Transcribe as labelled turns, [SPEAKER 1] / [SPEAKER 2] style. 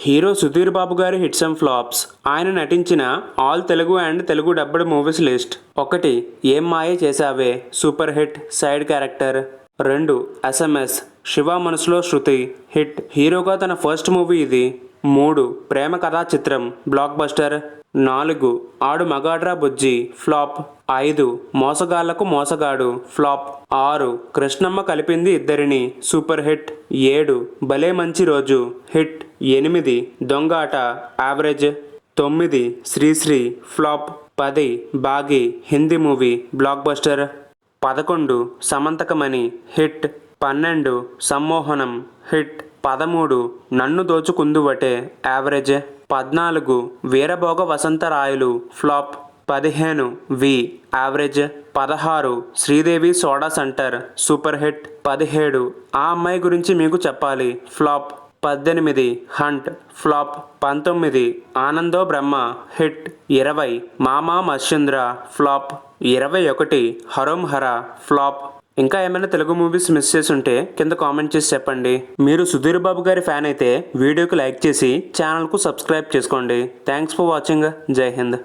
[SPEAKER 1] Hero Sudheer Babu గారి hits and flops. ఆయన నటించిన all Telugu and Telugu dubbed movies list. 1. Ye Maaya Chesave, super hit, side character. 2. SMS, Siva Manasulo Sruthi, hit, హీరోగా తన ఫస్ట్ మూవీ ఇది. 3. ప్రేమ కథా చిత్రం, బ్లాక్ బస్టర్. 4. ఆడు మగాడ్రా బుజ్జి, ఫ్లాప్. 5. మోసగాళ్లకు మోసగాడు, ఫ్లాప్. 6. కృష్ణమ్మ కలిపింది ఇద్దరిని, సూపర్ హిట్. 7. భలే మంచి రోజు, hit. 8. Donga Aata, average. 9. Sri Sri, flop. 10. Baaghi, Hindi movie, blockbuster. 11. Samanthakamani, hit. 12. Sammohanam, hit. 13. Nannu Dochukunduvate, average. 14. Veera Bhoga Vasantha Rayalu, flop. 15. V, average. 16. Sridevi soda centre, super hit. 17. Aa Ammayi Gurinchi Meeku Cheppali, flop. 18. Hunt, flop. 19. Anando Brahma, hit. 20. Maama మత్స్యంద్ర, flop. 21. హరోం హర, ఫ్లాప్. ఇంకా ఏమైనా తెలుగు మూవీస్ మిస్ చేసి ఉంటే కింద కామెంట్ చేసి చెప్పండి. మీరు సుధీర్ బాబు గారి ఫ్యాన్ అయితే వీడియోకి లైక్ చేసి ఛానల్కు సబ్స్క్రైబ్ చేసుకోండి. Thanks for watching. జై హింద్.